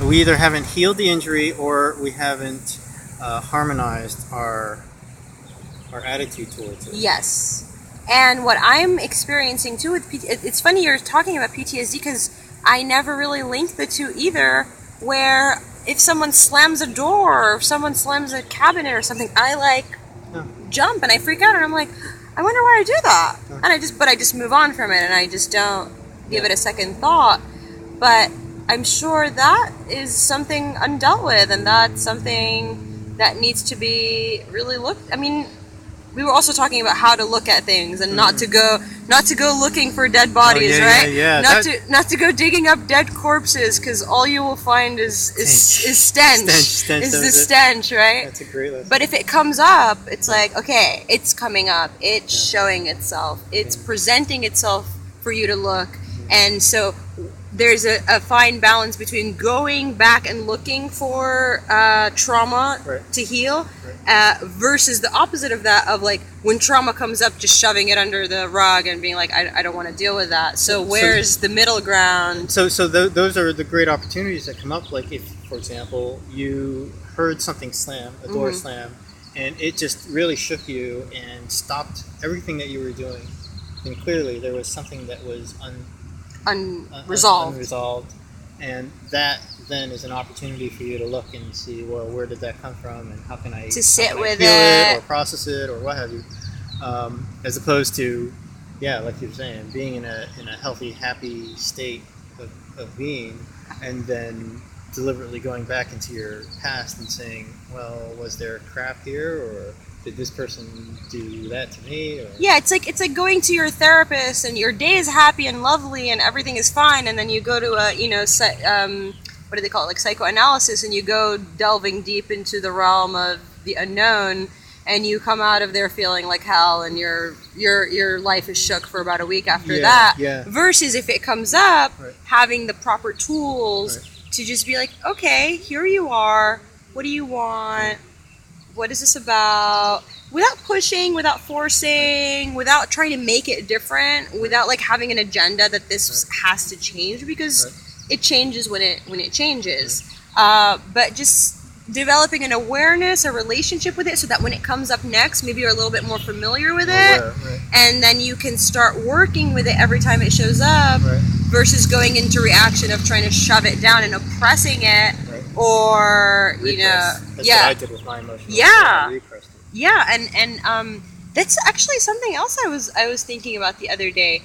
we either haven't healed the injury or we haven't harmonized our attitude towards it. Yes. And what I'm experiencing too with it's funny you're talking about PTSD because I never really linked the two either, where if someone slams a door or if someone slams a cabinet or something, I jump and I freak out and I'm like, I wonder why I do that. And I just move on from it and I just don't give it a second thought. But I'm sure that is something undealt with, and that's something that needs to be really looked. I mean, we were also talking about how to look at things and not to go looking for dead bodies, right? Yeah. Not to go digging up dead corpses, because all you will find is stench. Is the stench, right? That's a great lesson. But if it comes up, it's like, okay, it's coming up. It's showing itself. It's presenting itself for you to look. And so there's a fine balance between going back and looking for trauma to heal versus the opposite of that, of like when trauma comes up, just shoving it under the rug and being like, I don't want to deal with that. So where's the middle ground? So those are the great opportunities that come up. Like if, for example, you heard something slam, a door slam, and it just really shook you and stopped everything that you were doing. And clearly there was something that was unresolved, and that then is an opportunity for you to look and see, well, where did that come from, and how can I sit with it or process it or what have you, as opposed to, like you're saying, being in a healthy, happy state of being, and then deliberately going back into your past and saying, well, was there crap here, or did this person do that to me? Or? Yeah, it's like going to your therapist and your day is happy and lovely and everything is fine, and then you go to what do they call it, like psychoanalysis, and you go delving deep into the realm of the unknown, and you come out of there feeling like hell, and your life is shook for about a week after that. Yeah. Versus if it comes up, having the proper tools to just be like, okay, here you are. What do you want? What is this about? Without pushing, without forcing, without trying to make it different, without like having an agenda that this has to change, because it changes when it changes. But just developing an awareness, a relationship with it, so that when it comes up next, maybe you're a little bit more familiar with it, and then you can start working with it every time it shows up, versus going into reaction of trying to shove it down and oppressing it. Or That's what I did with my emotions. And that's actually something else I was thinking about the other day.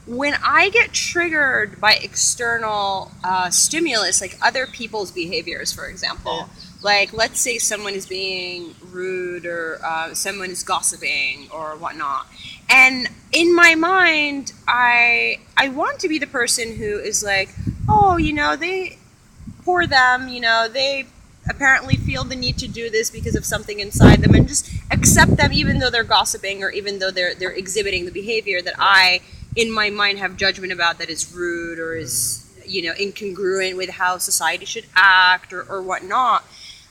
When I get triggered by external stimulus, like other people's behaviors, for example, like let's say someone is being rude, or someone is gossiping or whatnot, and in my mind, I want to be the person who is like, oh, for them, they apparently feel the need to do this because of something inside them, and just accept them even though they're gossiping, or even though they're exhibiting the behavior that I, in my mind, have judgment about, that is rude or is, incongruent with how society should act or whatnot.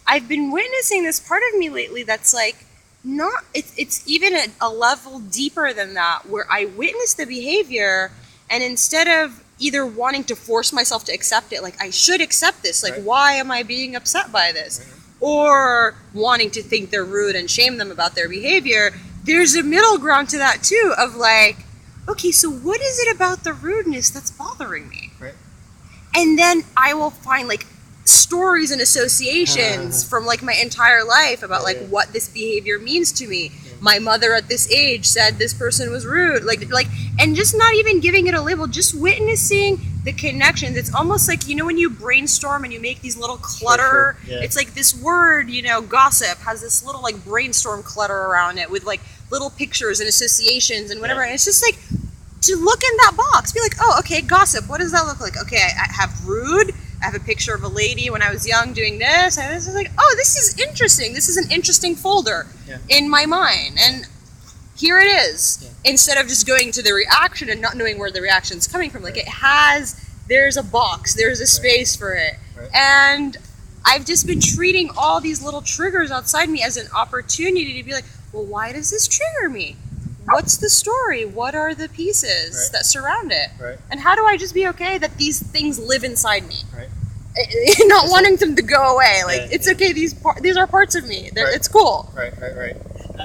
I've been witnessing this part of me lately that's like, it's even a level deeper than that, where I witness the behavior, and instead of either wanting to force myself to accept it, like I should accept this, like why am I being upset by this, or wanting to think they're rude and shame them about their behavior, there's a middle ground to that too, of like, okay, so what is it about the rudeness that's bothering me? And then I will find like stories and associations from like my entire life about like what this behavior means to me. My mother at this age said this person was rude, like, and just not even giving it a label, just witnessing the connections. It's almost like, when you brainstorm and you make these little clutter, it's like this word, gossip has this little like brainstorm clutter around it with like little pictures and associations and whatever. And it's just like, to look in that box, be like, oh, okay, gossip, what does that look like? Okay, I have rude, I have a picture of a lady when I was young doing this, and this is like, oh, this is interesting. This is an interesting folder in my mind, and here it is. Instead of just going to the reaction and not knowing where the reaction's coming from, like there's a box, there's a space for it, and I've just been treating all these little triggers outside me as an opportunity to be like, well, why does this trigger me? What's the story? What are the pieces that surround it? And how do I just be okay that these things live inside me? not wanting them to go away. Like, it's okay. These are parts of me. It's cool. Right.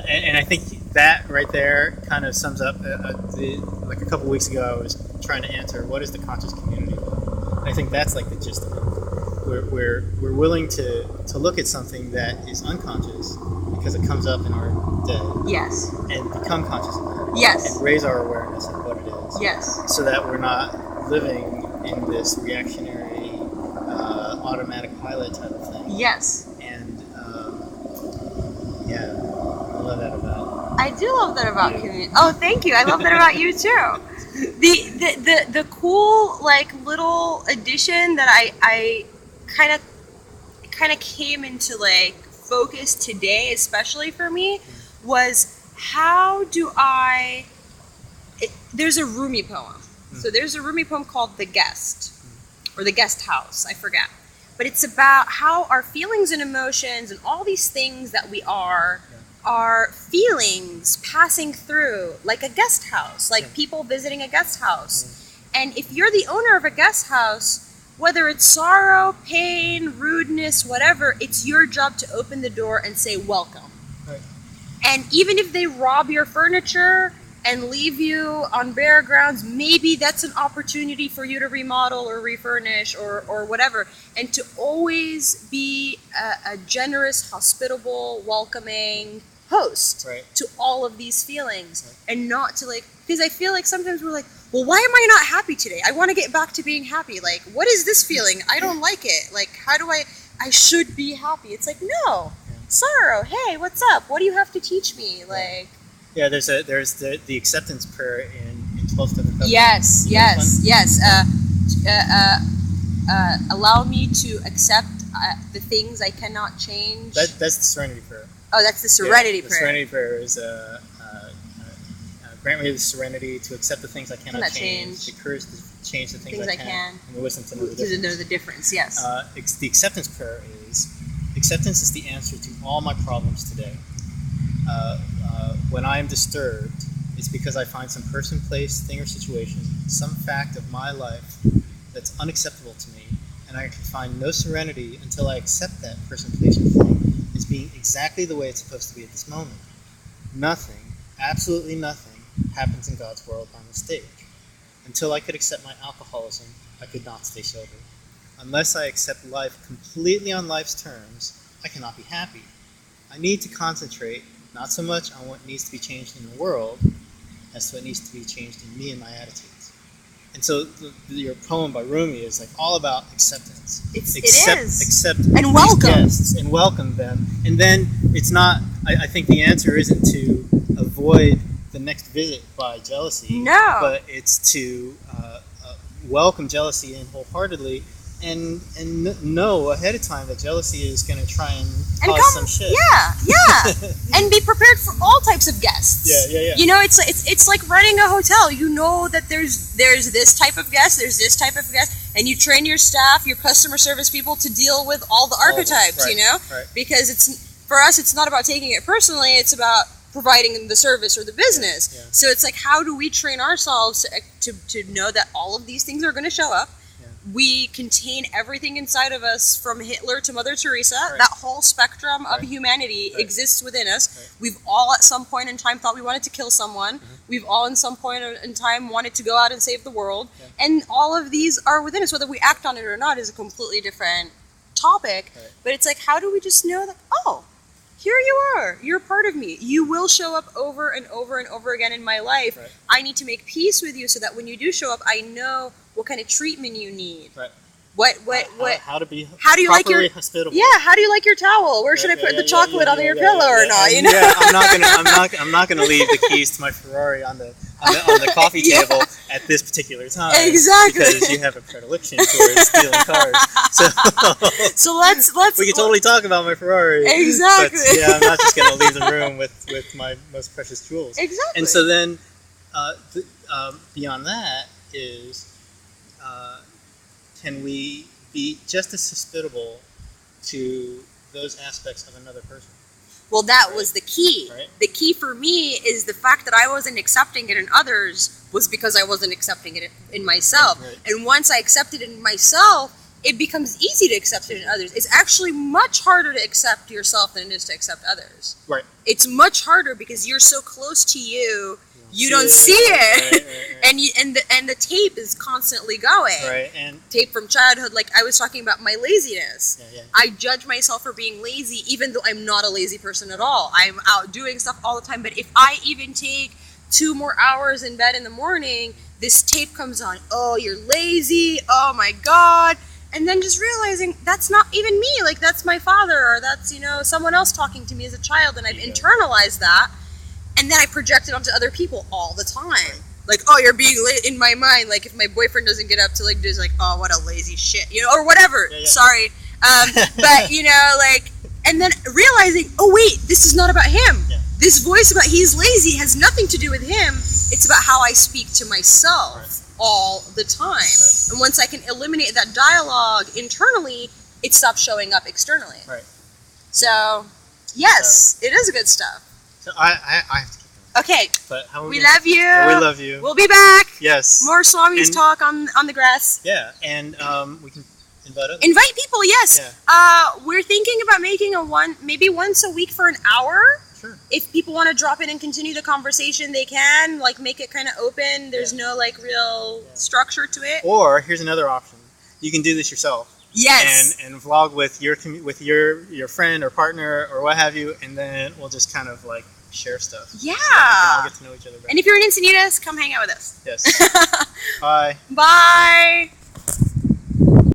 And I think that right there kind of sums up like a couple weeks ago I was trying to answer what is the conscious community. And I think that's like the gist of it. We're willing to look at something that is unconscious because it comes up in our day. Yes. And become conscious of it. Yes. And raise our awareness of what it is. Yes. So that we're not living in this reactionary, automatic pilot type of thing. Yes. And yeah, I love that about. I do love that about community. Oh, thank you. I love that about you too. The cool like little addition that I kind of came into like focus today, especially for me, was how do there's a Rumi poem. So there's a Rumi poem called The Guest, or The Guest House, I forget. But it's about how our feelings and emotions and all these things that we are feelings passing through, like a guest house, like people visiting a guest house. And if you're the owner of a guest house, whether it's sorrow, pain, rudeness, whatever, it's your job to open the door and say welcome. Right. And even if they rob your furniture and leave you on bare grounds, maybe that's an opportunity for you to remodel or refurnish or whatever. And to always be a generous, hospitable, welcoming host to all of these feelings. And not to like, because I feel like sometimes we're like, well, why am I not happy today? I want to get back to being happy. Like, what is this feeling? I don't like it. Like, how do I should be happy. It's like, no, sorrow. Hey, what's up? What do you have to teach me? Like, yeah, there's the acceptance prayer in 12 Step Recovery. Yes. Allow me to accept the things I cannot change. That's the Serenity Prayer. Oh, that's the Serenity Prayer. The Serenity Prayer is grant me the serenity to accept the things I cannot change, the courage to change the things I can, and the wisdom to know the difference. To know the difference, yes. The acceptance prayer is, acceptance is the answer to all my problems today. When I am disturbed, it's because I find some person, place, thing, or situation, some fact of my life that's unacceptable to me, and I can find no serenity until I accept that person, place, or thing as being exactly the way it's supposed to be at this moment. Nothing, absolutely nothing, happens in God's world by mistake. Until I could accept my alcoholism, I could not stay sober. Unless I accept life completely on life's terms, I cannot be happy. I need to concentrate not so much on what needs to be changed in the world as to what needs to be changed in me and my attitudes. And so your poem by Rumi is like all about acceptance. It is. Accept and welcome guests and welcome them. And then it's not, I think the answer isn't to avoid the next visit by jealousy. No. But it's to welcome jealousy in wholeheartedly and know ahead of time that jealousy is going to try and cause some shit. Yeah. And be prepared for all types of guests. Yeah. You know, it's like running a hotel. You know that there's this type of guest, there's this type of guest, and you train your staff, your customer service people to deal with all the archetypes, you know? Right. Because for us, it's not about taking it personally, it's about providing the service or the business. Yeah. So it's like, how do we train ourselves to know that all of these things are going to show up? We contain everything inside of us, from Hitler to Mother Teresa. Right. That whole spectrum of humanity exists within us. Right. We've all at some point in time thought we wanted to kill someone. Mm-hmm. We've all in some point in time wanted to go out and save the world. Yeah. And all of these are within us. Whether we act on it or not is a completely different topic. Right. But it's like, how do we just know that, oh, here you are. You're part of me. You will show up over and over and over again in my life. Right. I need to make peace with you so that when you do show up, I know what kind of treatment you need. Right. How to be how do you like your hospitable? Yeah, how do you like your towel? Where should I put the chocolate under your pillow or not? You know? Yeah, I'm not gonna leave the keys to my Ferrari on the coffee table at this particular time. Exactly. Because you have a predilection towards stealing cars. So let's we can totally talk about my Ferrari. Exactly. But yeah, I'm not just gonna leave the room with my most precious jewels. Exactly. And so then beyond that is can we be just as hospitable to those aspects of another person? Well, that was the key. Right. The key for me is the fact that I wasn't accepting it in others was because I wasn't accepting it in myself. Right. And once I accepted it in myself, it becomes easy to accept it in others. It's actually much harder to accept yourself than it is to accept others. Right. It's much harder because you're so close to you don't see it, right. and the tape is constantly going. Right, and tape from childhood. Like I was talking about my laziness. Yeah. I judge myself for being lazy, even though I'm not a lazy person at all. I'm out doing stuff all the time. But if I even take 2 more hours in bed in the morning, this tape comes on. Oh, you're lazy. Oh my God. And then just realizing that's not even me. Like that's my father, or that's, someone else talking to me as a child, and I've internalized that. And then I project it onto other people all the time. Right. Like, oh, you're being late in my mind. Like, if my boyfriend doesn't get up to, like, do like, oh, what a lazy shit, or whatever. Yeah. Sorry. But, and then realizing, oh, wait, this is not about him. Yeah. This voice about he's lazy has nothing to do with him. It's about how I speak to myself all the time. Right. And once I can eliminate that dialogue internally, it stops showing up externally. Right. So, yes, it is good stuff. So I have to keep going. Okay. But how we love you. Yeah, we love you. We'll be back. Yes. More Swamis talk on the grass. Yeah, and we can invite others. Invite people, yes. Yeah. We're thinking about making maybe once a week for an hour. Sure. If people want to drop in and continue the conversation, they can. Like, make it kind of open. There's no, like, real structure to it. Or here's another option. You can do this yourself. Yes. And vlog with your friend or partner or what have you, and then we'll just kind of like share stuff. Yeah. So that we can all get to know each other better. And if you're in Encinitas, come hang out with us. Yes. Bye. Bye.